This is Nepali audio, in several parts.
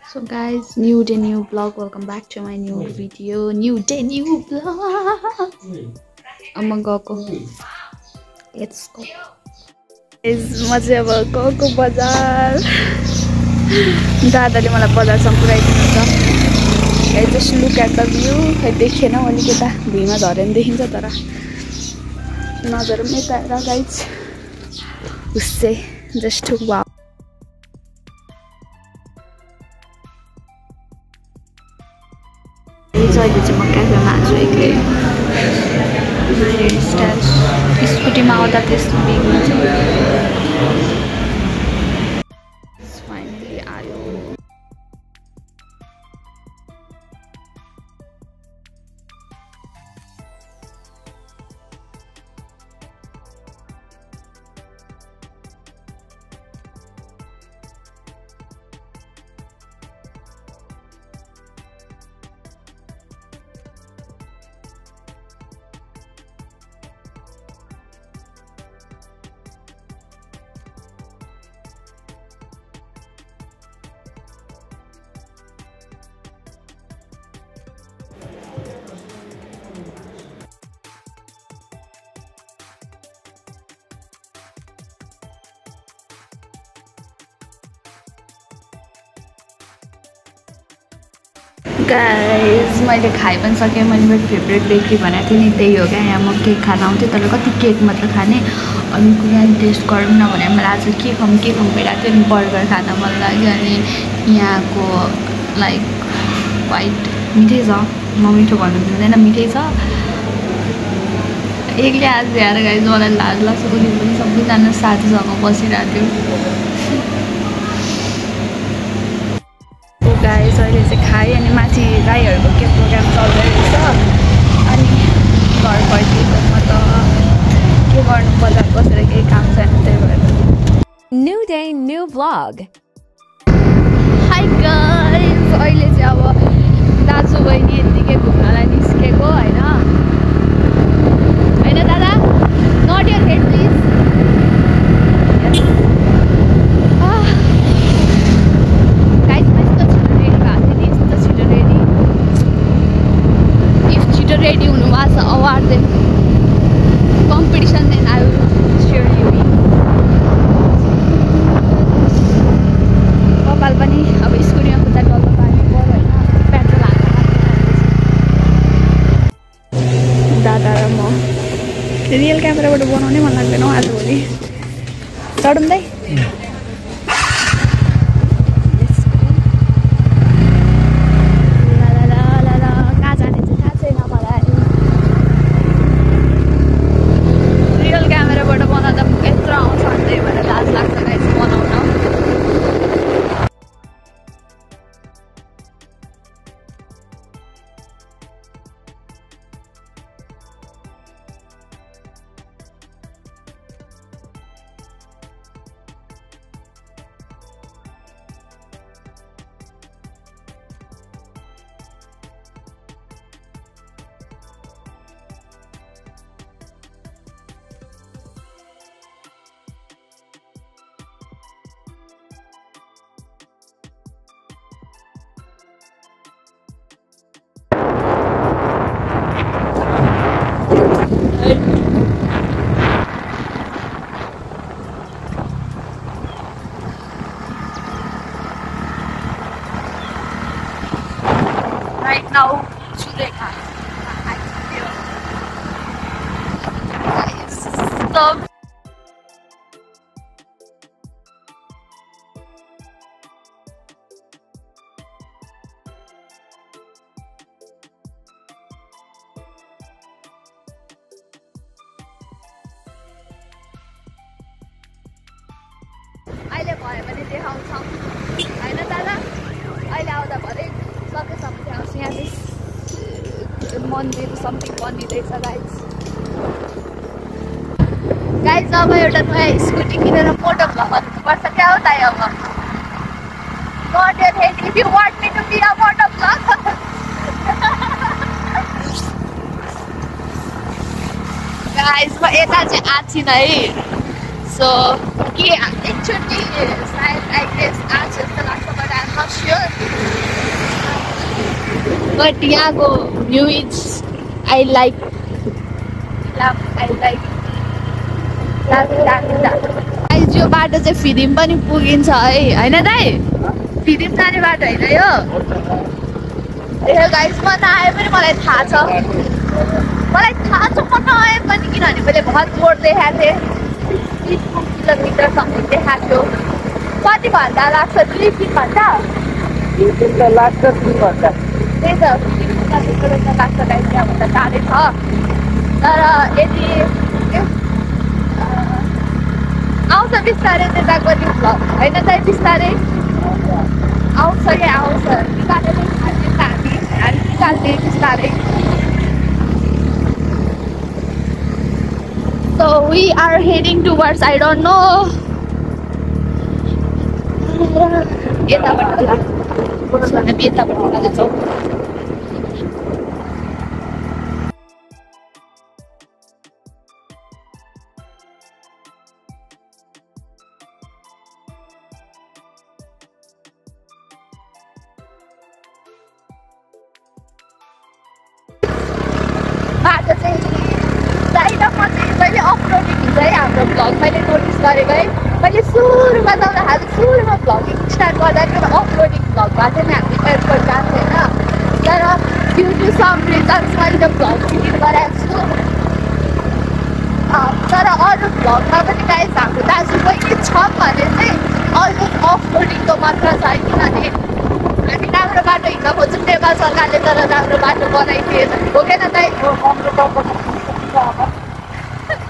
So guys, new day, new vlog. Welcome back to my new video. New day, new vlog. Amma gako. Let's go. Is मजे अब गएको बजार. दादाले मलाई बजारसम्म पुर्याइदिनु छ. Hey, just look at the view. है देखेन अलिकता भुइँमा झरेन देखिन्छ तर नजर पनि यता गाइज. उससे just wow. अहिले चाहिँ म क्याफेमा आएको एक्लै हेयर स्टाइल स्कुटीमा आउँदा त्यस्तो बिग हुन्छ. फाइनली आयो. गाइज मैले खाइ पनि सकेँ. मैले मेरो फेभरेट बेकरी भनेको थिएँ नि त्यही हो क्या. यहाँ म केक खान आउँथेँ तर कति केक मात्र खाने अनि कुनै टेस्ट गरौँ न भनेर मलाई आज के खाउँ भइरहेको थियो. अनि बर्गर खान मन लाग्यो. अनि यहाँको लाइक वाइट मिठै छ. म मिठो भन्नु दिँदैन मिठै छ. एक्लै आज हेरेर गाइज मलाई लाज लाग्छ. उनी पनि सबैजना साथीसँग बसिरहेको थियो. गाइस अहिले चाहिँ खाएँ अनि माथि राईहरूको के प्रोग्राम चल्दै रहेछ. अनि घर फर्किएको म त के गर्नु बजार बसेर केही काम छैन त्यही भएर. New day, new vlog. High guys अहिले चाहिँ अब दाजु बहिनी यत्तिकै घुम्नलाई निस्केको होइन. होइन दादा nod your head please. Ready हुनु भएको छ award then competition then I will share you. कपाल पनि अब स्कुटीमा खुट्टा डल्लो पार्नु पर्यो होइन. पेट्रोल हाल्नु दादा र म रियल क्यामेराबाट बनाउनै मन लाग्दैन हौ आजभोलि. चढौँ right now Chuleka. Stop. अहिले भयो भने देखाउँछौँ होइन दादा. अहिले आउँदा भरे सकेसम्म देखाउँछु. यहाँ चाहिँ मन्दिर समथिङ बनिँदैछ गाइज. अब एउटा नयाँ स्कुटी किनेर फोटो ब्लग गर्नुपर्छ क्या हो दाइ. अब nod your head if you want me to be a photo blog. Guys म यता चाहिँ आएको छैन है. सो के एकचोटि सायद आई गेस आज जस्तो लाग्छ. But not sure. But यहाँको view is I like. Guys यो बाटो चाहिँ फिदिम पनि पुगिन्छ है हैन दाइ? फिदिम जाने बाटो हैन यो? ए गाइस म नआए पनि मलाई थाहा छ। मलाई थाहा छ म नआए पनि किनभने मैले बहुत बोर्ड देखाएको थिएँ। 30 किलोमिटर सम्म देखाएको थियो। कति घन्टा लाग्छ? 2-3 घन्टा? 3 घन्टा लाग्छ 3 घन्टा। त्यही त 3 किलोमिटर लाग्छ गाइस यहाँभन्दा टाढै छ। तर यदि आउँछ बिस्तारै त्यता पनि भ्लग होइन त बिस्तारै आउँछ कि आउँछ निकालेर खाने त हामी निकाल्ने बिस्तारै। So we are heading towards I don't know यताबाट होला हामी यताबाट जान्छौँ। बाटो चाहिँ जहिले अपलोडिङ हुन्छ है हाम्रो भ्लग मैले नोटिस गरेको है। मैले सुरुमा जाँदाखेरि सुरुमा भ्लगिङ स्टार्ट गर्दाखेरि अपलोडिङ भ्लग भएको थिएन हामीले एयरपोर्ट गएको थिएन। तर ड्यु टु सम रिजन्स मैले भ्लग डिलिट गराएको छु। तर अरू भ्लगमा पनि गाइस हाम्रो दाजु बहिनी छ भने चाहिँ अलमोस्ट अपलोडिङको मात्र छ किनभने हामी राम्रो बाटो हिँड्न खोज्छौँ नेपाल सरकारले तर राम्रो बाटो बनाइदिएन हो कि न दाइ?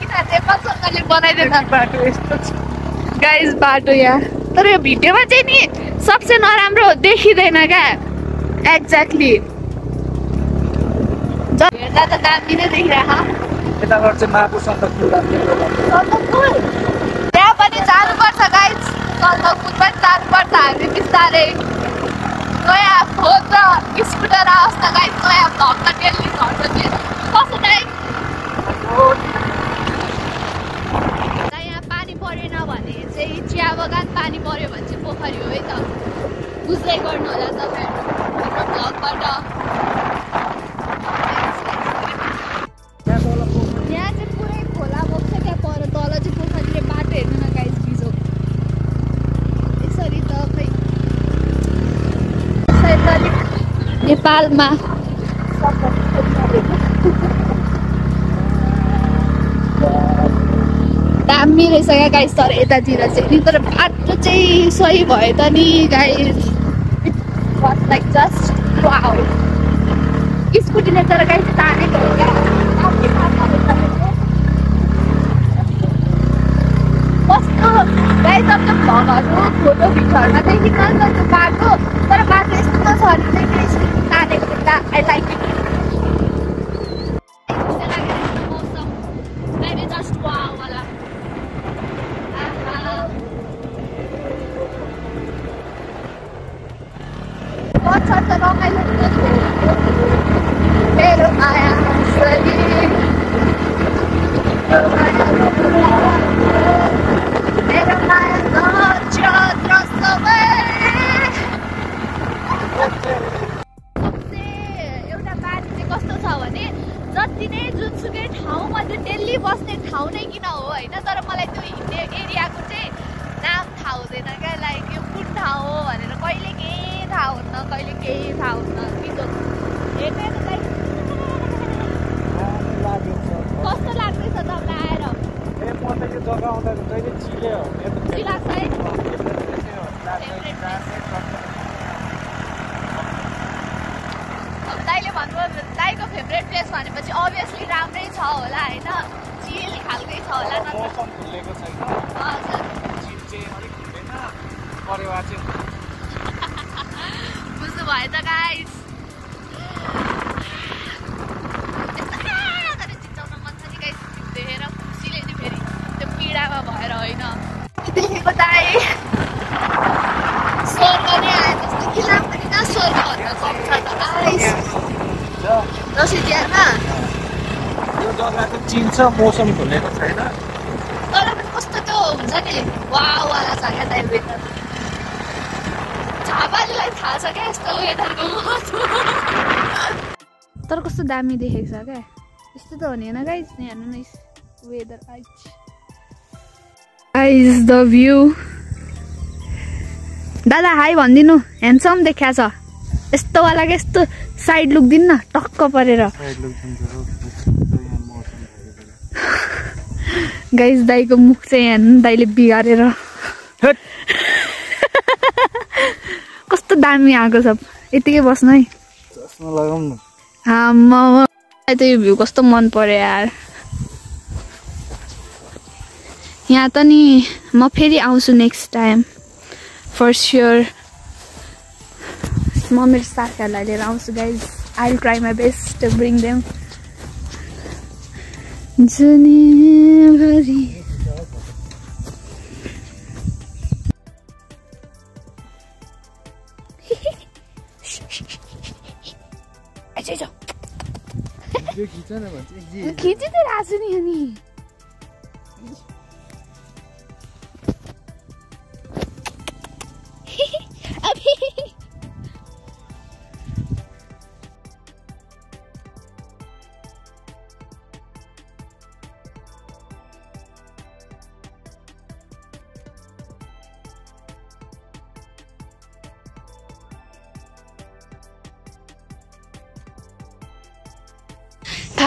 किन नेपाल सरकारले बनाइदिएन बाटो यस्तो छ गाइस बाटो यहाँ। तर यो भिडियोमा चाहिँ नि सबसे नराम्रो देखिँदैन क्या एक्ज्याक्टली। हेर्दा त दामी नै देखिरहेको। यताबाट चाहिँ मापु सन्दकपुर सन्दकपुर त्यहाँ पनि जानुपर्छ गाइस। सन्दकपुर पनि जानुपर्छ हामी बिस्तारै। नयाँ फोन र स्कुटर आओस् न गाइस नयाँ भ्लग त डेली झर्छ कसो दाइ? यहाँ पानी परेन भने चाहिँ चिया बगान पानी पर्यो भने चाहिँ पोखरी हो है त। बुझ्दै गर्नु होला तपाईँहरू हाम्रो भ्लगबाट। यहाँ चाहिँ पुरै खोला बग्छ क्या पर तल चाहिँ पोखरीले बाटो हेर्नु न गाइस बिजोक यसरी त खै नेपालमा दामी रहेछ क्या गाइस। तर यतातिर चाहिँ नि तर बाटो चाहिँ सही भयो त नि guys. Was like just wow. स्कुटीले तर गाइस तानेको हो क्या कस्तो गाइस। अब त भ्लगहरू फोटो भिडियोहरूमा देखिन्छ नि त त्यो बाटो तर बाटो यस्तो छ भने चाहिँ स्कुटी तानेको देख्दा आई लाइक इट। मौसम भेरी जस्ट वाउ वाला। कति त रमाइलो मेरो माया मेरो माया एउटा बानी चाहिँ कस्तो छ भने जति नै जुनसुकै ठाउँमा त्यो डेली बस्ने ठाउँ नै किन हो होइन तर मलाई त्यो हिँड्ने एरियाको चाहिँ नाम थाहा हुँदैन क्या। लाइक यो कुन ठाउँ हो भनेर कहिले केही थाहा हुन्न कहिले केही थाहा हुन्न। हेर्ने कस्तो लाग्दैछ तपाईँलाई आएर? म त यो जग्गा आउँदा जहिले चिले हो चिलाएको छ है? अब दाइले भन्नुभयो दाइको फेभरेट प्लेस भनेपछि अभियसली राम्रै छ होला होइन? चिल खालकै छ होला न? मौसम खुलेको छैन। हजुर चिल चाहिँ अलिक हुँदैन परेवा चाहिँ बुझ्नुभयो त गाइस? देखेर खुसीले चाहिँ फेरि त्यो पीडामा भएर होइन देखेको दाइ स्वर्ग नै आए जस्तो कि लाग्दैन न स्वर्ग भन्न सक्छ त आइस दसैँ तिहारमा। यो जग्गा चाहिँ चिन्छ मौसम खुलेको छैन तर पनि कस्तो त्यो हुन्छ नि वाउ वाला छ क्या दाइ वेदर झापालीलाई थाहा छ क्या यस्तो वेदरको महत्त्व तर कस्तो दामी देखेको छ क्या यस्तो त हो नि होइन गाइज हेर्नु न वेदर गाइज द भ्यू दादा हाई भनिदिनु ह्यान्डसम देखिया छ यस्तो वाला के यस्तो साइड लुक दिनु न टक्क परेर गाइज दाईको मुख चाहिँ यहाँ दाईले बिगारेर कस्तो दामी आएको छ यतिकै बस्नु है त यो भ्यू कस्तो मन पर्यो यार यहाँ त नि म फेरि आउँछु नेक्स्ट टाइम फर स्योर म मेरो साथीहरूलाई लिएर आउँछु guys I will try my best to bring them जुनीभरि खिचिदिरहेको छु नि अनि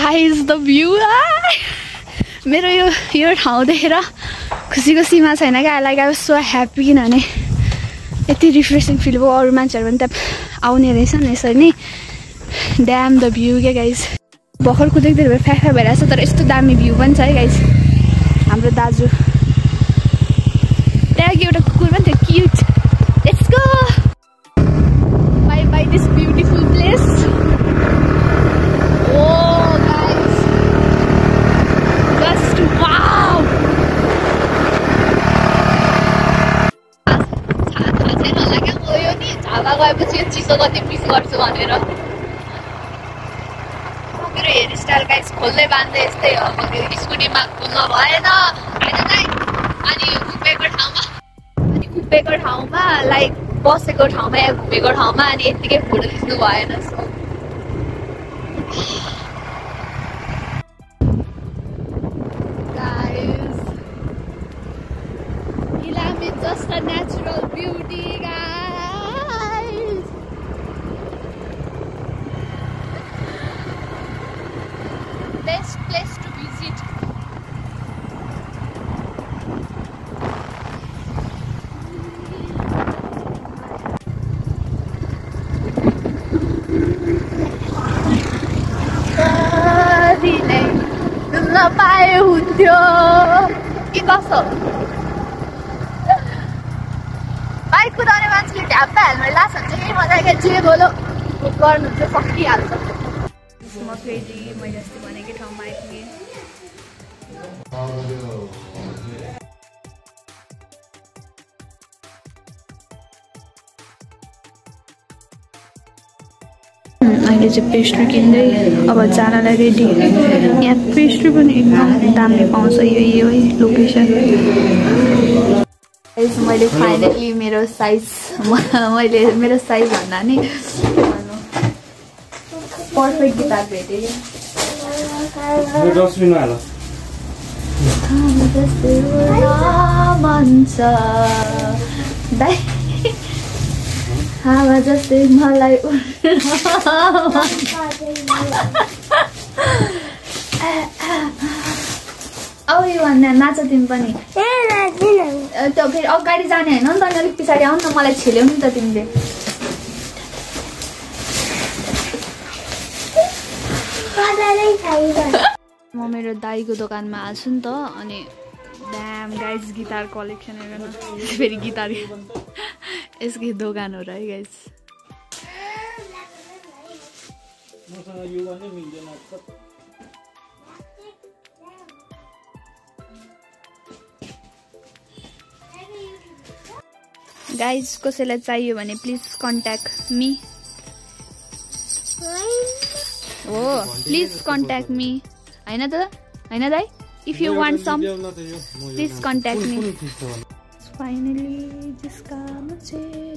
Guys, the view मेरो यो ठाउँ देखेर खुसीको सीमा छैन क्या like I was so happy किनभने यति रिफ्रेसिङ फिल भयो अरू मान्छेहरू पनि त आउने रहेछन् यसरी नै ड्याम द भ्यू क्या गाइज भर्खर कुदेको धेरै फ्याफा भइरहेछ तर यस्तो दामी भ्यू पनि छ है गाइज हाम्रो दाजु त्यहाँ एउटा कुकुर पनि थियो cute let's go by by this beautiful place गएपछि यो चिसो कति मिस गर्छु भनेर मेरो हेयर स्टाइल गाइस खोल्दै बाँध्दै यस्तै हो स्कुटीमा खोल्न भएन होइन दाइ अनि उभिएको ठाउँमा लाइक बसेको ठाउँमा या घुमेको ठाउँमा अनि यत्तिकै फोटो खिच्नु भएन गाइस इलामी just a natural beauty best place to visit. नपाए हुन्थ्यो के कसो बाइक कुदाउने मान्छेले ढ्याप्पा हेलमेट लास हुन्छ कि मजाले जे बोलो गर्नु चाहिँ सकिहाल्छ म फेरि मैले अस्ति भनेकै ठाउँमा आइपुगेँ अहिले चाहिँ पेस्ट्री किन्दै अब जानलाई रेडी यहाँ पेस्ट्री पनि एकदम दामी पाउँछ यो है लोकेसन मैले फाइनली मेरो साइज मेरो साइज भन्दा नि पर्फेक्ट गिटार भेटेँ हावा जस्तै मलाई औ यो भन्दा नाच तिमी पनि त्यो फेरि अगाडि जाने होइन नि त अनि अलिक पछाडि आउनु न मलाई छेल्यौ नि त तिमीले म मेरो दाईको दोकानमा आएको छु नि त अनि ड्याम गाइज गिटार कलेक्सन हेर्नु फेरि गिटार यसकै दोकान हो र है गाइज गाइज कसैलाई चाहियो भने प्लिज कन्ट्याक्ट मी हो प्लिज कन्ट्याक्ट मी होइन त होइन दाइ if you want some please contact me finally जिसका मुझे